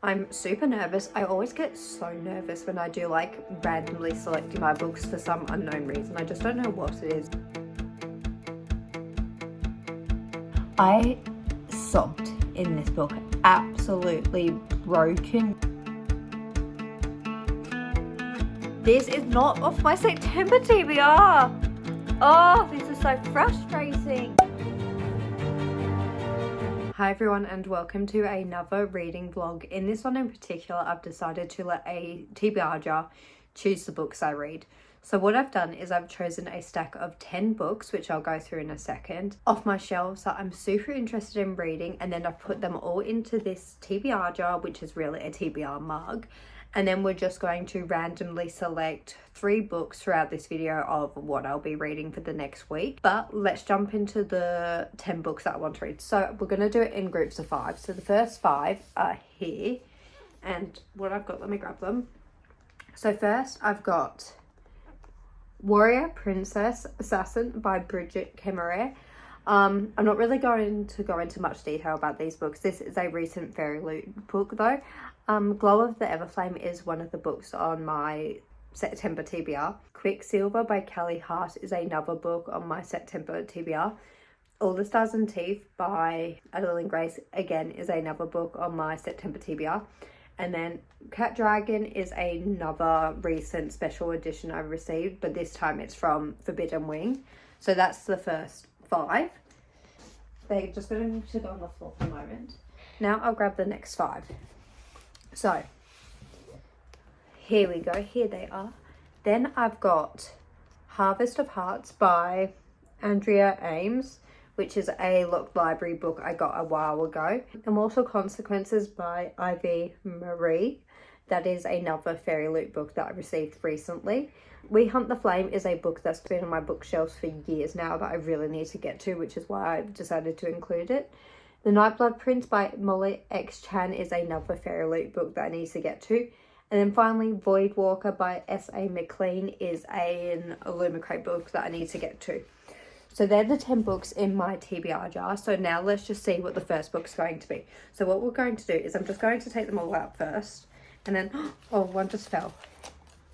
I'm super nervous. I always get so nervous when I do like randomly selecting my books for some unknown reason. I just don't know what it is. I sobbed in this book, absolutely broken. This is not off my September TBR. Oh, this is so frustrating. Hi everyone and welcome to another reading vlog. In this one in particular, I've decided to let a TBR jar choose the books I read. So what I've done is I've chosen a stack of 10 books, which I'll go through in a second, off my shelves that I'm super interested in reading, and then I've put them all into this TBR jar, which is really a TBR mug. And then we're just going to randomly select 3 books throughout this video of what I'll be reading for the next week. But let's jump into the 10 books that I want to read. So we're going to do it in groups of 5. So the first 5 are here. And what I've got, let me grab them. So first I've got Warrior Princess Assassin by Bridget Kemmerer. I'm not really going to go into much detail about these books. This is a recent Fairy Loot book though. Glow of the Everflame is one of the books on my September TBR. Quicksilver by Kelly Hart is another book on my September TBR. All the Stars and Teeth by Adeline Grace again is another book on my September TBR. And then Cat Dragon is another recent special edition I received, but this time it's from Forbidden Wing. So that's the first 5. They're just going to go on the floor for a moment. Now I'll grab the next 5. So here we go, here they are. Then I've got Harvest of Hearts by Andrea Ames, which is a locked library book I got a while ago. And also Consequences by Ivy Marie. That is another Fairy Loot book that I received recently. We Hunt the Flame is a book that's been on my bookshelves for years now that I really need to get to, which is why I've decided to include it. The Nightblood Prince by Molly X Chan is another Fairy Loot book that I need to get to. And then finally, Void Walker by S.A. McLean is an Illumicrate book that I need to get to. So they're the 10 books in my TBR jar. So now let's just see what the first book's going to be. So what we're going to do is I'm just going to take them all out first. And then, oh, one just fell.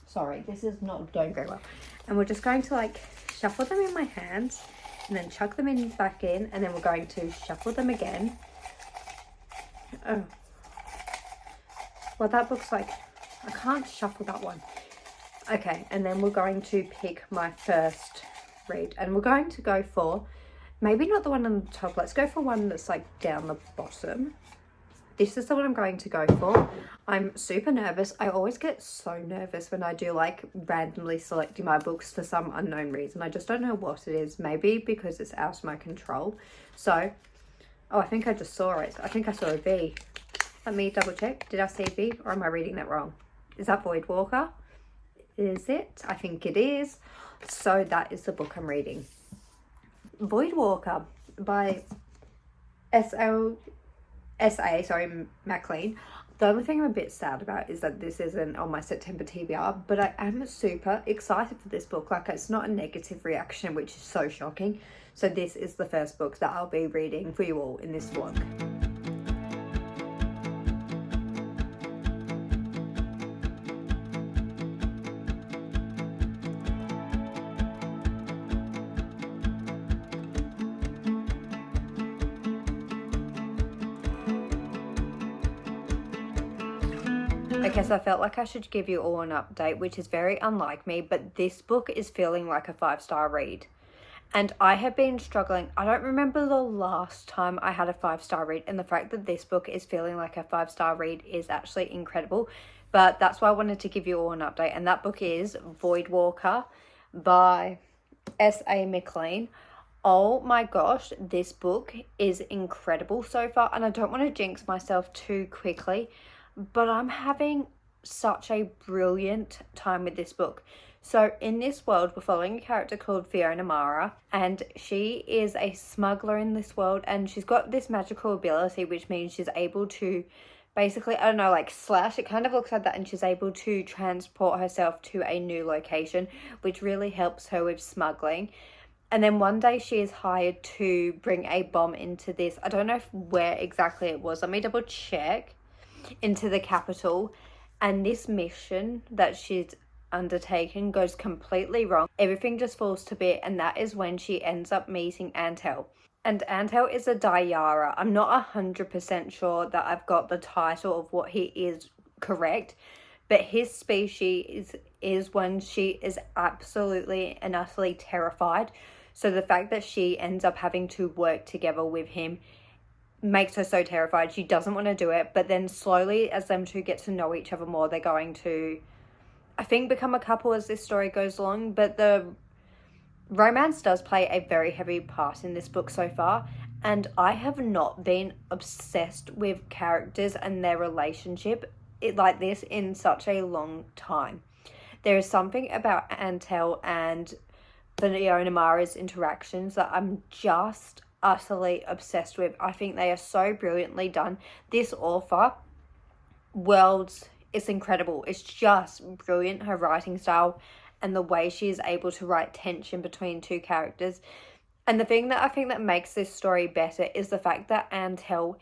Sorry, this is not going very well. And we're just going to like shuffle them in my hands and then chuck them in back in. And then we're going to shuffle them again. Oh. Well, that book's like, I can't shuffle that one. Okay, and then we're going to pick my first read. And we're going to go for, maybe not the one on the top. Let's go for one that's like down the bottom. This is the one I'm going to go for. I'm super nervous. I always get so nervous when I do like randomly selecting my books for some unknown reason. I just don't know what it is. Maybe because it's out of my control. So, oh, I think I just saw it. I think I saw a V. Let me double check. Did I see V or am I reading that wrong? Is that Void Walker? Is it? I think it is. So that is the book I'm reading. Void Walker by S.A. McLean. The only thing I'm a bit sad about is that this isn't on my September TBR, but I am super excited for this book. Like, it's not a negative reaction, which is so shocking. So this is the first book that I'll be reading for you all in this vlog. Okay, so I felt like I should give you all an update, which is very unlike me, but this book is feeling like a 5-star read. And I have been struggling. I don't remember the last time I had a 5-star read, and the fact that this book is feeling like a 5-star read is actually incredible. But that's why I wanted to give you all an update, and that book is Void Walker by S.A. McLean. Oh my gosh, this book is incredible so far, and I don't want to jinx myself too quickly, but I'm having such a brilliant time with this book. So in this world, we're following a character called Fiona Mara, and she is a smuggler in this world, and she's got this magical ability, which means she's able to basically, I don't know, like slash, it kind of looks like that, and she's able to transport herself to a new location, which really helps her with smuggling. And then one day she is hired to bring a bomb into this, I don't know where exactly it was, let me double check. into the capital, and this mission that she's undertaken goes completely wrong. Everything just falls to bit, and that is when she ends up meeting Antel. And Antel is a Dayara. I'm not 100% sure that I've got the title of what he is correct, but his species is when she is absolutely and utterly terrified. So the fact that she ends up having to work together with him makes her so terrified. She doesn't want to do it, but then slowly as them two get to know each other more, they're going to, I think, become a couple as this story goes along. But the romance does play a very heavy part in this book so far, and I have not been obsessed with characters and their relationship like this in such a long time. There is something about Antel and Fiona Mara's interactions that I'm just utterly obsessed with. I think they are so brilliantly done. This author, Worlds, is incredible. It's just brilliant, her writing style and the way she is able to write tension between two characters. And the thing that I think that makes this story better is the fact that Antel,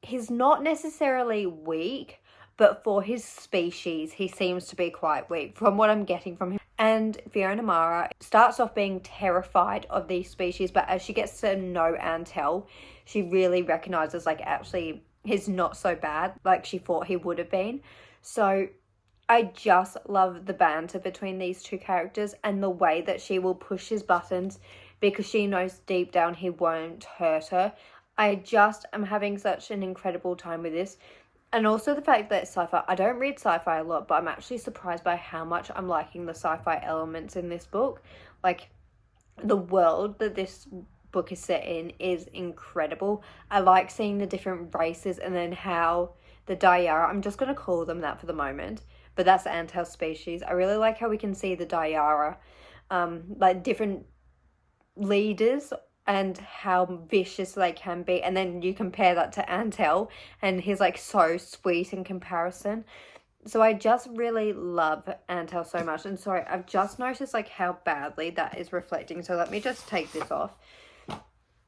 he's not necessarily weak, but for his species, he seems to be quite weak from what I'm getting from him. And Fiona Mara starts off being terrified of these species, but as she gets to know Antel, she really recognizes, like, actually, he's not so bad like she thought he would have been. So I just love the banter between these two characters and the way that she will push his buttons because she knows deep down he won't hurt her. I just am having such an incredible time with this. And also the fact that sci-fi, I don't read sci-fi a lot, but I'm actually surprised by how much I'm liking the sci-fi elements in this book. Like, the world that this book is set in is incredible. I like seeing the different races and then how the Dayara, I'm just going to call them that for the moment, but that's Antel's species. I really like how we can see the Dayara, like different leaders and how vicious they can be, and then you compare that to Antel and he's like so sweet in comparison. So I just really love Antel so much. And sorry, I've just noticed like how badly that is reflecting, so let me just take this off.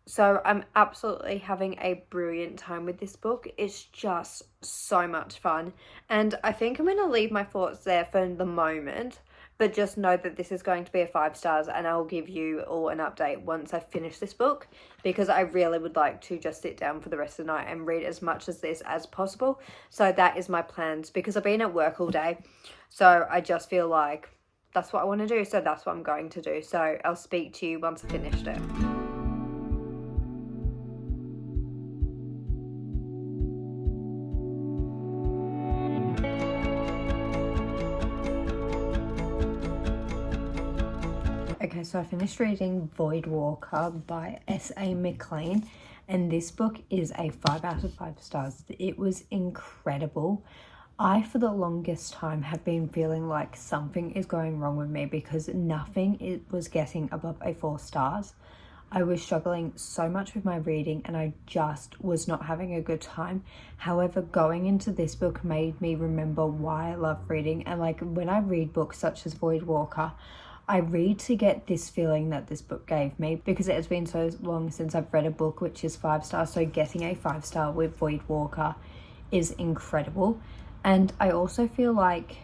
So I'm absolutely having a brilliant time with this book. It's just so much fun, and I think I'm going to leave my thoughts there for the moment. But just know that this is going to be a 5 stars, and I'll give you all an update once I finish this book, because I really would like to just sit down for the rest of the night and read as much as this as possible. So that is my plans, because I've been at work all day. So I just feel like that's what I want to do. So that's what I'm going to do. So I'll speak to you once I finished it. Okay, so I finished reading Voidwalker by S.A. McLean, and this book is a 5 out of 5 stars. It was incredible. I, for the longest time, have been feeling like something is going wrong with me because nothing was getting above a 4 stars. I was struggling so much with my reading and I just was not having a good time. However, going into this book made me remember why I love reading, and like when I read books such as Voidwalker, I read to get this feeling that this book gave me, because it has been so long since I've read a book which is 5 stars. So getting a 5 star with Voidwalker is incredible. And I also feel like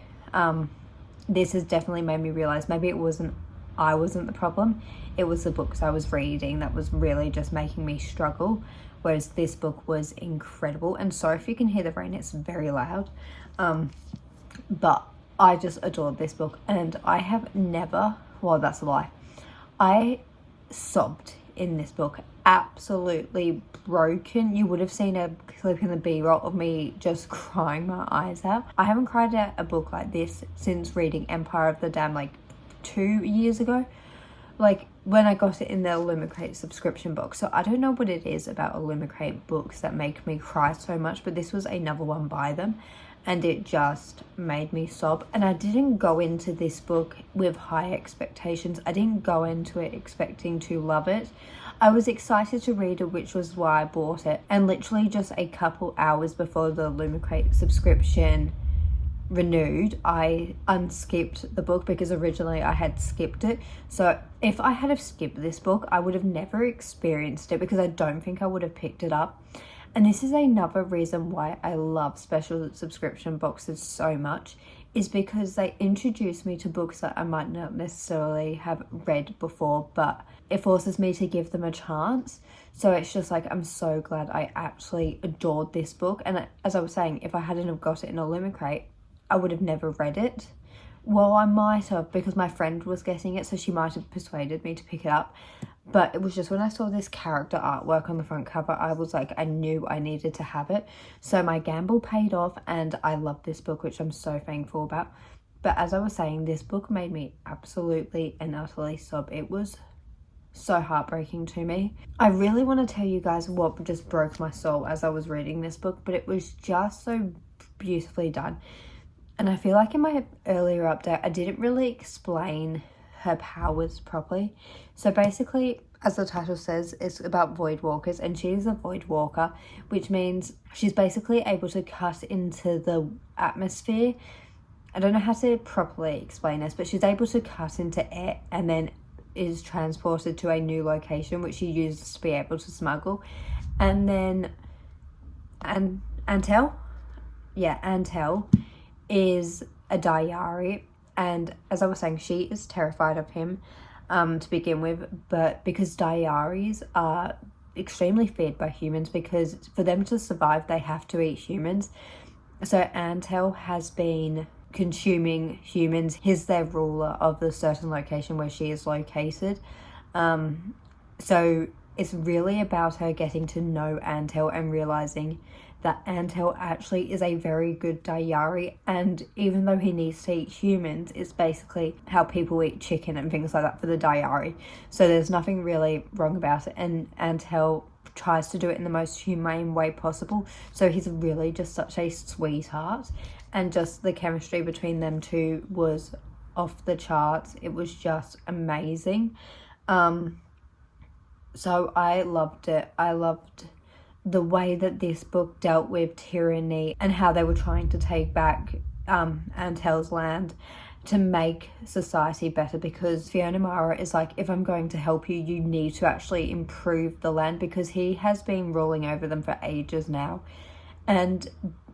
this has definitely made me realize maybe I wasn't the problem. It was the books I was reading that was really just making me struggle. Whereas this book was incredible. And sorry if you can hear the rain, it's very loud. But I just adored this book, and I have never, well, that's a lie. I sobbed in this book, absolutely broken. You would have seen a clip in the B-roll of me just crying my eyes out. I haven't cried at a book like this since reading Empire of the Dam like 2 years ago. Like when I got it in the Illumicrate subscription box. So I don't know what it is about Illumicrate books that make me cry so much, but this was another one by them. And it just made me sob. And I didn't go into this book with high expectations. I didn't go into it expecting to love it. I was excited to read it, which was why I bought it. And literally just a couple hours before the Illumicrate subscription renewed, I unskipped the book because originally I had skipped it. So if I had have skipped this book, I would have never experienced it because I don't think I would have picked it up. And this is another reason why I love special subscription boxes so much, is because they introduce me to books that I might not necessarily have read before, but it forces me to give them a chance. So it's just like, I'm so glad I actually adored this book. And as I was saying, if I hadn't have got it in a Lumicrate, I would have never read it. Well, I might have, because my friend was getting it, so she might have persuaded me to pick it up. But it was just when I saw this character artwork on the front cover, I was like, I knew I needed to have it. So my gamble paid off, and I love this book, which I'm so thankful about. But as I was saying, this book made me absolutely and utterly sob. It was so heartbreaking to me. I really want to tell you guys what just broke my soul as I was reading this book, but it was just so beautifully done. And I feel like in my earlier update, I didn't really explain her powers properly. So basically, as the title says, it's about void walkers, and she's a void walker, which means she's basically able to cut into the atmosphere. I don't know how to properly explain this, but she's able to cut into air and then is transported to a new location, which she uses to be able to smuggle. And then Antel is a diary, and as I was saying, she is terrified of him to begin with, but because diaries are extremely feared by humans, because for them to survive they have to eat humans. So Antel has been consuming humans. He's their ruler of the certain location where she is located. So it's really about her getting to know Antel and realizing that Antel actually is a very good diary, and even though he needs to eat humans, it's basically how people eat chicken and things like that for the diary. So there's nothing really wrong about it, and Antel tries to do it in the most humane way possible. So he's really just such a sweetheart, and just the chemistry between them two was off the charts. It was just amazing. So I loved it. I loved the way that this book dealt with tyranny and how they were trying to take back Antel's land to make society better, because Fiona Mara is like, if I'm going to help you, you need to actually improve the land, because he has been ruling over them for ages now, and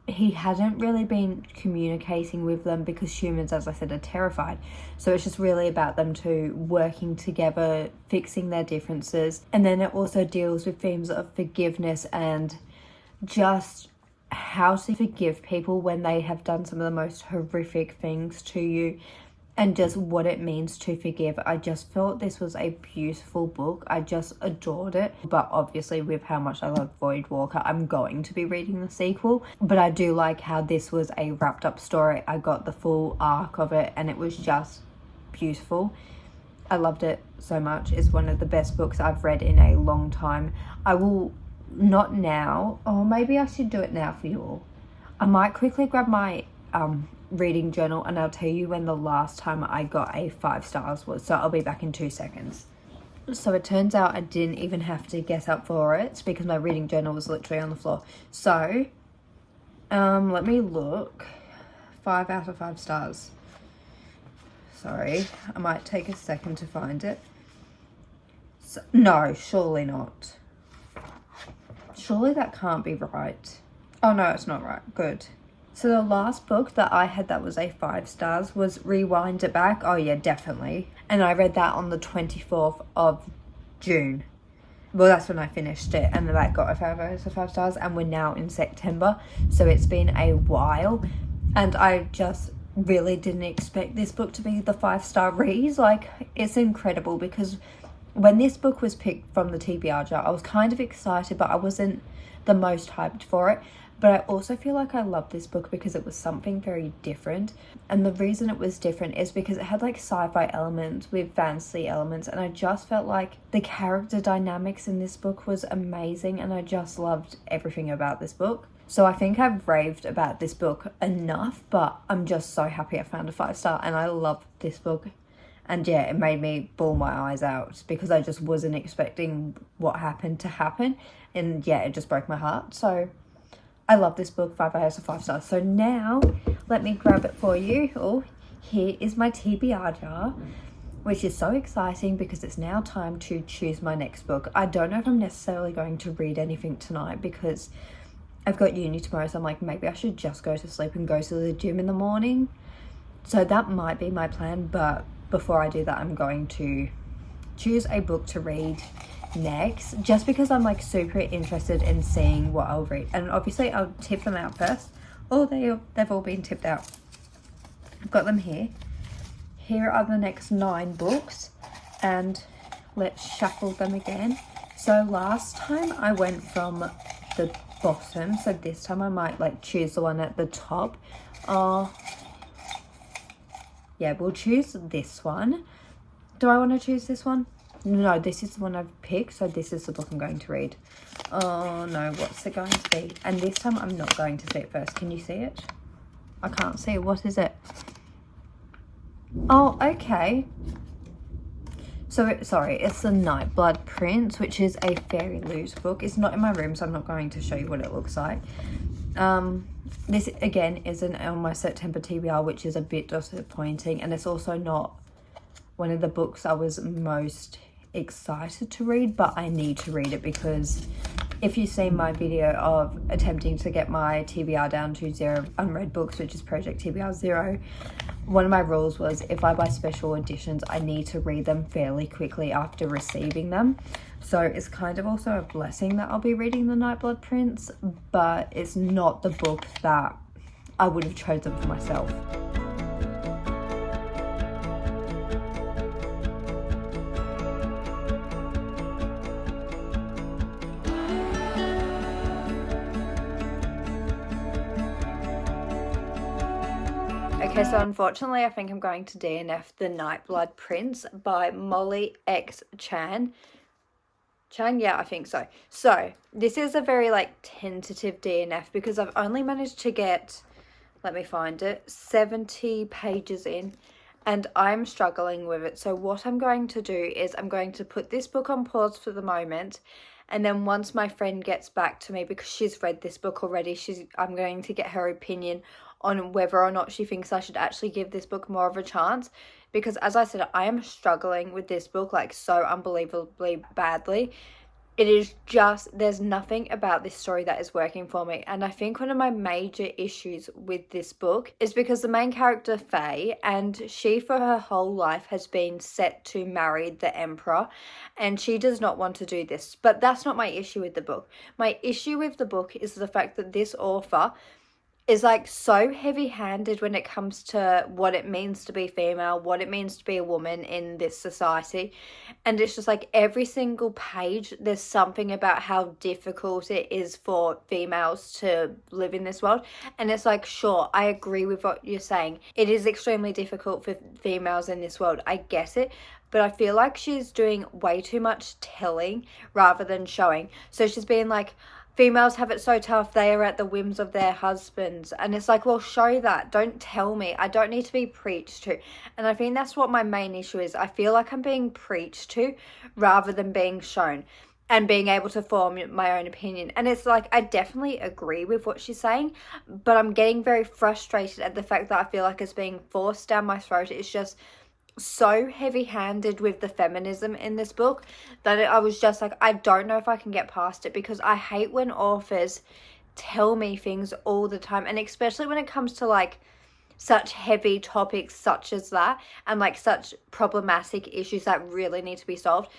he hadn't really been communicating with them because humans, as I said, are terrified. So it's just really about them two working together, fixing their differences. And then it also deals with themes of forgiveness and just how to forgive people when they have done some of the most horrific things to you, and just what it means to forgive. I just felt this was a beautiful book. I just adored it. But obviously, with how much I love Void Walker, I'm going to be reading the sequel. But I do like how this was a wrapped up story. I got the full arc of it, and it was just beautiful. I loved it so much. It's one of the best books I've read in a long time. I will not now. Oh, maybe I should do it now for you all. I might quickly grab my reading journal, and I'll tell you when the last time I got a 5 stars was. So I'll be back in 2 seconds. So it turns out I didn't even have to get up for it, because my reading journal was literally on the floor. So let me look. 5 out of 5 stars. Sorry, I might take a second to find it. So, no, surely not. Surely that can't be right. Oh no, it's not right. Good. So the last book that I had that was a 5 stars was Rewind It Back. Oh yeah, definitely. And I read that on the 24th of June. Well, that's when I finished it, and that got a 5 out of 5 stars, and we're now in September. So it's been a while, and I just really didn't expect this book to be the 5-star read. Like, it's incredible, because when this book was picked from the TBR Jar, I was kind of excited, but I wasn't the most hyped for it. But I also feel like I love this book because it was something very different. And the reason it was different is because it had like sci-fi elements with fantasy elements. And I just felt like the character dynamics in this book was amazing. And I just loved everything about this book. So I think I've raved about this book enough, but I'm just so happy I found a 5-star, and I love this book. And yeah, it made me bawl my eyes out because I just wasn't expecting what happened to happen. And yeah, it just broke my heart. So I love this book, 5 out of 5 stars. So now, let me grab it for you. Oh, here is my TBR jar, which is so exciting because it's now time to choose my next book. I don't know if I'm necessarily going to read anything tonight because I've got uni tomorrow, so I'm like, maybe I should just go to sleep and go to the gym in the morning. So that might be my plan, but before I do that, I'm going to choose a book to read next, just because I'm like super interested in seeing what I'll read. And obviously I'll tip them out first. Oh, they've all been tipped out. I've got them here. Here are the next 9 books, and let's shuffle them again. So last time I went from the bottom, so this time I might like choose the one at the top. Yeah, we'll choose this one. Do I want to choose this one? No, this is the one I've picked, so this is the book I'm going to read. Oh no, what's it going to be? And this time I'm not going to see it first. Can you see it? I can't see it. What is it? Oh, okay. So, it's the Nightblood Prince, which is a very loose book. It's not in my room, so I'm not going to show you what it looks like. This, again, isn't on my September TBR, which is a bit disappointing. And it's also not one of the books I was most excited to read, but I need to read it because if you've seen my video of attempting to get my TBR down to 0 unread books, which is Project TBR 0, one of my rules was if I buy special editions, I need to read them fairly quickly after receiving them. So it's kind of also a blessing that I'll be reading The Nightblood Prince, but it's not the book that I would have chosen for myself. Okay, so unfortunately, I think I'm going to DNF The Nightblood Prince by Molly X Chan. Yeah, I think so. So, this is a very, like, tentative DNF because I've only managed to get, let me find it, 70 pages in, and I'm struggling with it. So, what I'm going to do is I'm going to put this book on pause for the moment, and then once my friend gets back to me, because she's read this book already, I'm going to get her opinion on whether or not she thinks I should actually give this book more of a chance. Because as I said, I am struggling with this book like so unbelievably badly. It is just, there's nothing about this story that is working for me. And I think one of my major issues with this book is because the main character, Faye, and she for her whole life has been set to marry the Emperor. And she does not want to do this. But that's not my issue with the book. My issue with the book is the fact that this author is like so heavy-handed when it comes to what it means to be female, what it means to be a woman in this society. And it's just like every single page, there's something about how difficult it is for females to live in this world. And it's like, sure, I agree with what you're saying. It is extremely difficult for females in this world. I get it. But I feel like she's doing way too much telling rather than showing. So she's being like, females have it so tough, they are at the whims of their husbands. And it's like, well, show that. Don't tell me. I don't need to be preached to. And I think that's what my main issue is. I feel like I'm being preached to rather than being shown and being able to form my own opinion. And it's like, I definitely agree with what she's saying, but I'm getting very frustrated at the fact that I feel like it's being forced down my throat. It's just so heavy-handed with the feminism in this book that I was just like, I don't know if I can get past it, because I hate when authors tell me things all the time, and especially when it comes to like such heavy topics such as that and like such problematic issues that really need to be solved.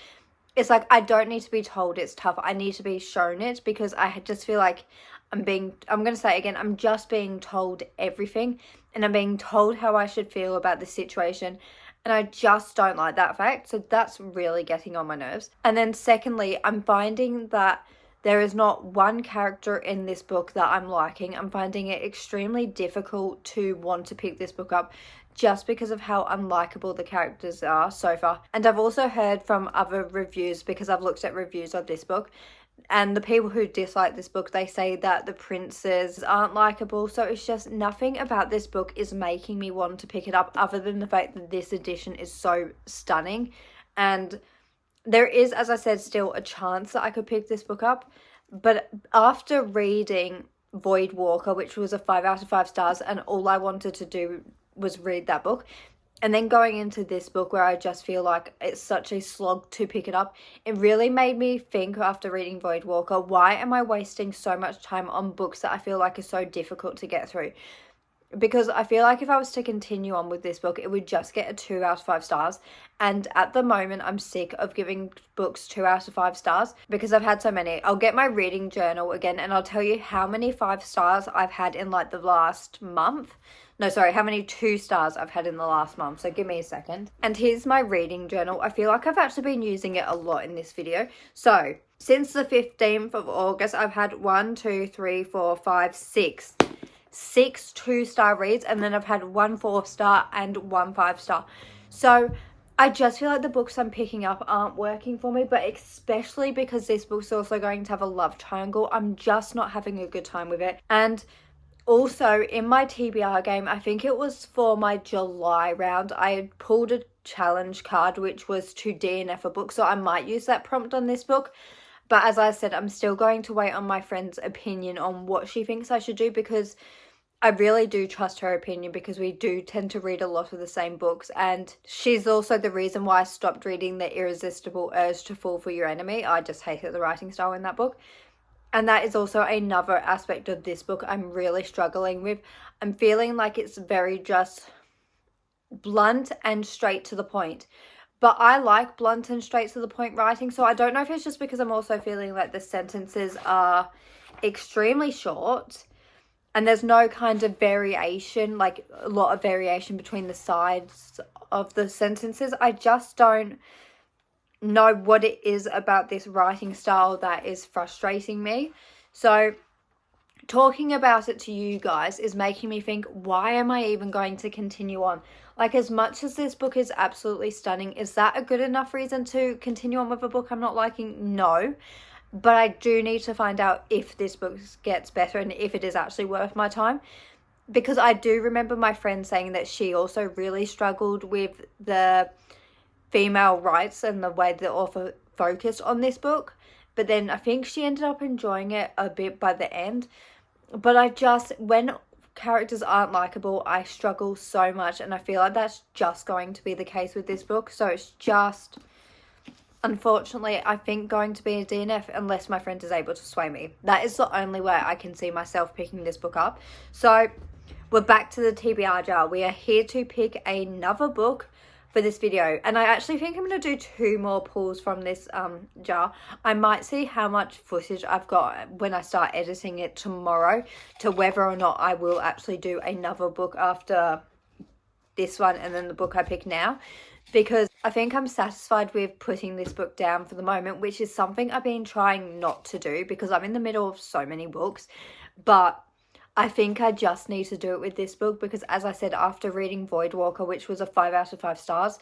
It's like, I don't need to be told it's tough. I need to be shown it, because I just feel like I'm going to say it again, I'm just being told everything, and I'm being told how I should feel about the situation. And I just don't like that fact. So that's really getting on my nerves. And then secondly, I'm finding that there is not one character in this book that I'm liking. I'm finding it extremely difficult to want to pick this book up just because of how unlikable the characters are so far. And I've also heard from other reviews, because I've looked at reviews of this book, and the people who dislike this book, they say that the princes aren't likable. So it's just nothing about this book is making me want to pick it up, other than the fact that this edition is so stunning. And there is, as I said, still a chance that I could pick this book up. But after reading Void Walker, which was a 5 out of 5 stars, and all I wanted to do was read that book, And then going into this book where I just feel like it's such a slog to pick it up, it really made me think after reading Voidwalker, why am I wasting so much time on books that I feel like are so difficult to get through? Because I feel like if I was to continue on with this book, it would just get a 2 out of 5 stars. And at the moment, I'm sick of giving books 2 out of 5 stars because I've had so many. I'll get my reading journal again and I'll tell you how many 5 stars I've had in like the last month. No, sorry, how many 2 stars I've had in the last month. So give me a second. And here's my reading journal. I feel like I've actually been using it a lot in this video. So since the 15th of August, I've had 1, 2, 3, 4, 5, 6 2-star reads, and then I've had 1 4-star and 1 5-star. So I just feel like the books I'm picking up aren't working for me, but especially because this book's also going to have a love triangle, I'm just not having a good time with it. And also in my TBR game, I think it was for my July round, I had pulled a challenge card which was to DNF a book, so I might use that prompt on this book. But as I said, I'm still going to wait on my friend's opinion on what she thinks I should do, because I really do trust her opinion, because we do tend to read a lot of the same books. And she's also the reason why I stopped reading The Irresistible Urge to Fall for Your Enemy. I just hated the writing style in that book. And that is also another aspect of this book I'm really struggling with. I'm feeling like it's very just blunt and straight to the point. But I like blunt and straight to the point writing, so I don't know if it's just because I'm also feeling like the sentences are extremely short and there's no kind of variation, like a lot of variation between the sides of the sentences. I just don't know what it is about this writing style that is frustrating me. So talking about it to you guys is making me think, why am I even going to continue on? Like, as much as this book is absolutely stunning, is that a good enough reason to continue on with a book I'm not liking? No. But I do need to find out if this book gets better and if it is actually worth my time. Because I do remember my friend saying that she also really struggled with the female rights and the way the author focused on this book. But then I think she ended up enjoying it a bit by the end. But when characters aren't likable, I struggle so much, and I feel like that's just going to be the case with this book. So it's just, unfortunately, I think going to be a DNF unless my friend is able to sway me. That is the only way I can see myself picking this book up. So we're back to the TBR jar. We are here to pick another book for this video, and I actually think I'm going to do 2 more pulls from this jar. I might see how much footage I've got when I start editing it tomorrow to whether or not I will actually do another book after this one and then the book I pick now, because I think I'm satisfied with putting this book down for the moment, which is something I've been trying not to do because I'm in the middle of so many books. But I think I just need to do it with this book because, as I said, after reading Voidwalker, which was a 5 out of 5 stars,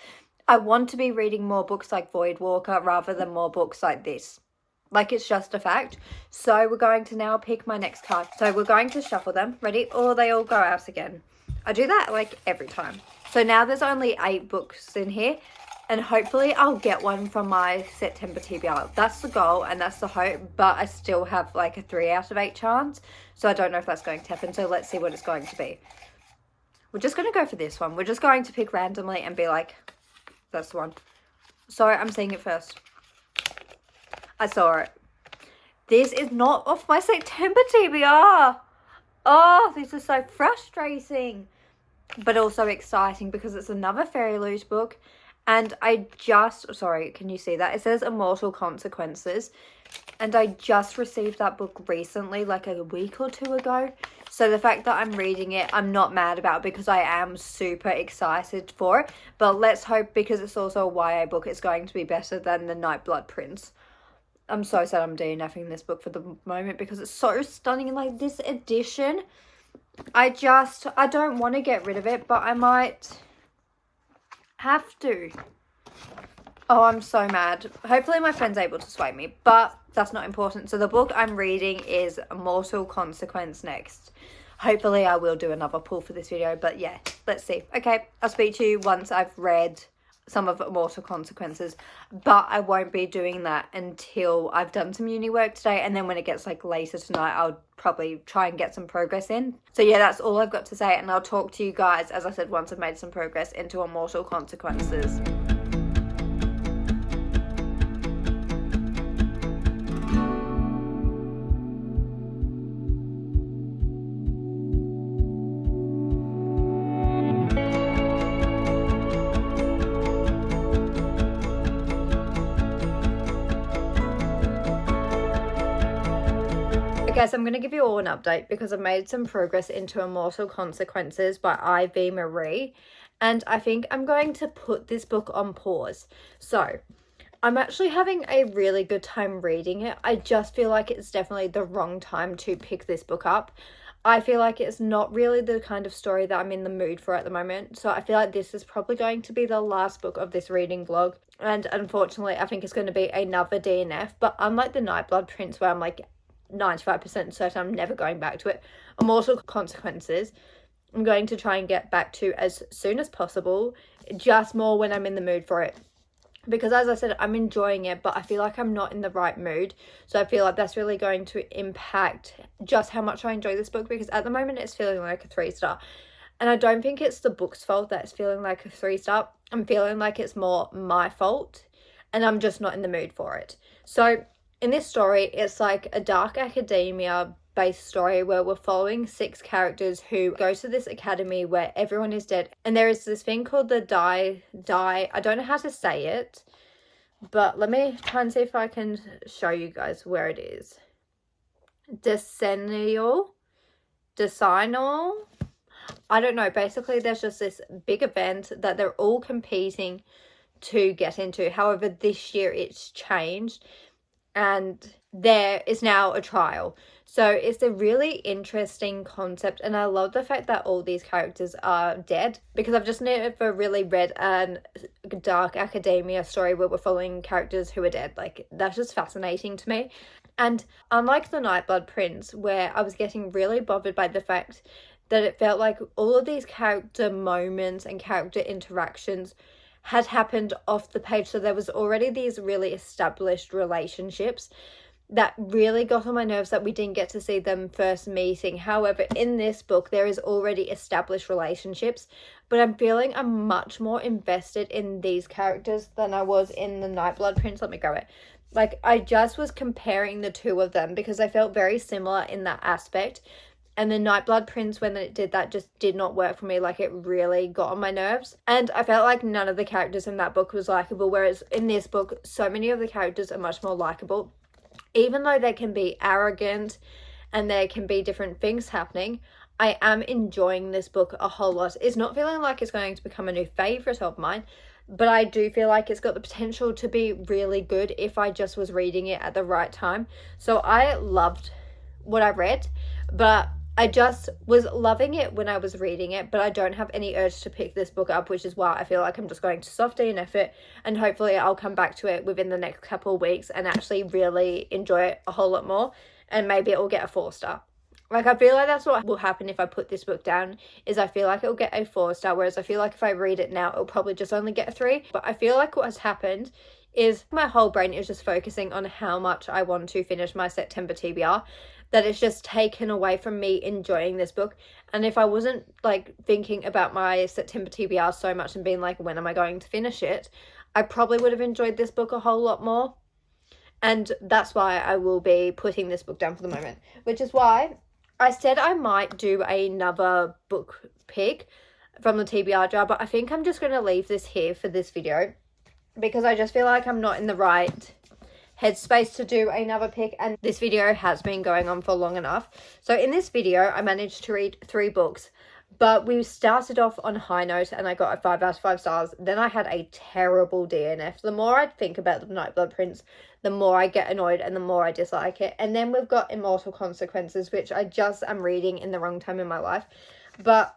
I want to be reading more books like Voidwalker rather than more books like this. Like, it's just a fact. So we're going to now pick my next card. So we're going to shuffle them. Ready? Or they all go out again. I do that like every time. So now there's only 8 books in here. And hopefully I'll get one from my September TBR. That's the goal and that's the hope. But I still have like a 3 out of 8 chance. So I don't know if that's going to happen. So let's see what it's going to be. We're just going to go for this one. We're just going to pick randomly and be like, that's the one. Sorry, I'm seeing it first. I saw it. This is not off my September TBR. Oh, this is so frustrating. But also exciting because it's another Fairy Luge book. And sorry, can you see that? It says Immortal Consequences. And I just received that book recently, like a week or 2 ago. So the fact that I'm reading it, I'm not mad about because I am super excited for it. But let's hope, because it's also a YA book, it's going to be better than the Nightblood Prince. I'm so sad I'm DNFing this book for the moment because it's so stunning. Like, this edition, I don't want to get rid of it, but I might have to. Oh, I'm so mad. Hopefully my friend's able to sway me, but that's not important. So the book I'm reading is Immortal Consequence next. Hopefully I will do another pull for this video, but yeah, let's see. Okay, I'll speak to you once I've read some of Immortal Consequences, but I won't be doing that until I've done some uni work today, and then when it gets like later tonight, I'll probably try and get some progress in. So yeah, that's all I've got to say, and I'll talk to you guys, as I said, once I've made some progress into Immortal Consequences. Okay, so I'm going to give you all an update because I've made some progress into Immortal Consequences by Ivy Marie, and I think I'm going to put this book on pause. So I'm actually having a really good time reading it. I just feel like it's definitely the wrong time to pick this book up. I feel like it's not really the kind of story that I'm in the mood for at the moment. So I feel like this is probably going to be the last book of this reading vlog. And unfortunately, I think it's going to be another DNF. But unlike the Nightblood Prince, where I'm like 95% certain I'm never going back to it, Immortal Consequences I'm going to try and get back to as soon as possible, just more when I'm in the mood for it. Because as I said, I'm enjoying it, but I feel like I'm not in the right mood. So I feel like that's really going to impact just how much I enjoy this book, because at the moment it's feeling like a 3-star. And I don't think it's the book's fault that it's feeling like a 3-star. I'm feeling like it's more my fault, and I'm just not in the mood for it. So in this story, it's like a dark academia based story where we're following 6 characters who go to this academy where everyone is dead. And there is this thing called the die. I don't know how to say it, but let me try and see if I can show you guys where it is. Decennial. I don't know. Basically, there's just this big event that they're all competing to get into. However, this year it's changed, and there is now a trial. So it's a really interesting concept, and I love the fact that all these characters are dead, because I've just never really read a dark academia story where we're following characters who are dead. Like, that's just fascinating to me. And unlike the Nightblood Prince, where I was getting really bothered by the fact that it felt like all of these character moments and character interactions had happened off the page. So there was already these really established relationships that really got on my nerves that we didn't get to see them first meeting. However, in this book, there is already established relationships, but I'm feeling I'm much more invested in these characters than I was in the Nightblood Prince. Let me go it. Like, I just was comparing the two of them because I felt very similar in that aspect. And the Nightblood Prince, when it did that, just did not work for me. Like, it really got on my nerves. And I felt like none of the characters in that book was likable, whereas in this book, so many of the characters are much more likable. Even though they can be arrogant and there can be different things happening, I am enjoying this book a whole lot. It's not feeling like it's going to become a new favourite of mine, but I do feel like it's got the potential to be really good if I just was reading it at the right time. So I loved what I read, but I just was loving it when I was reading it, but I don't have any urge to pick this book up, which is why I feel like I'm just going to soft DNF it, and hopefully I'll come back to it within the next couple of weeks and actually really enjoy it a whole lot more, and maybe it will get a 4-star. Like, I feel like that's what will happen if I put this book down, is I feel like it will get a 4-star, whereas I feel like if I read it now, it'll probably just only get a 3. But I feel like what has happened is my whole brain is just focusing on how much I want to finish my September TBR, that it's just taken away from me enjoying this book. And if I wasn't like thinking about my September TBR so much and being like, when am I going to finish it, I probably would have enjoyed this book a whole lot more. And that's why I will be putting this book down for the moment, which is why I said I might do another book pick from the TBR jar, but I think I'm just going to leave this here for this video because I just feel like I'm not in the right headspace to do another pick, and this video has been going on for long enough. So in this video, I managed to read 3 books, but we started off on a high note and I got a 5 out of 5 stars. Then I had a terrible DNF. The more I think about the Nightblood Prince, the more I get annoyed and the more I dislike it. And then we've got Immortal Consequences, which I just am reading in the wrong time in my life. But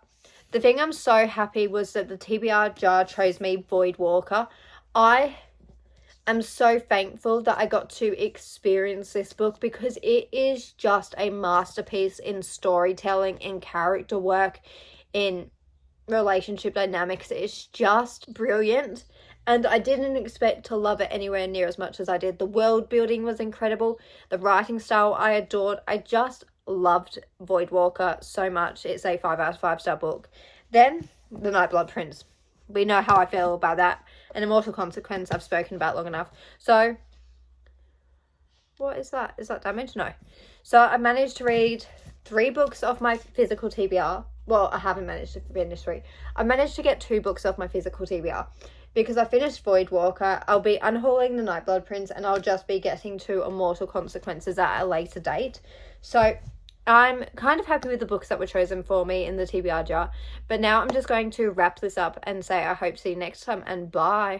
the thing I'm so happy was that the TBR jar chose me Void Walker. I'm so thankful that I got to experience this book because it is just a masterpiece in storytelling, in character work, in relationship dynamics. It's just brilliant. And I didn't expect to love it anywhere near as much as I did. The world building was incredible. The writing style I adored. I just loved Voidwalker so much. It's a 5 out of 5 star book. Then, The Nightblood Prince. We know how I feel about that. And Immortal Consequence I've spoken about long enough. So, what is that? Is that damage? No. So, I managed to read 3 books off my physical TBR. Well, I haven't managed to finish 3. I managed to get 2 books off my physical TBR. Because I finished Voidwalker, I'll be unhauling The Nightblood Prince, and I'll just be getting to Immortal Consequences at a later date. So I'm kind of happy with the books that were chosen for me in the TBR jar. But now I'm just going to wrap this up and say I hope to see you next time, and bye.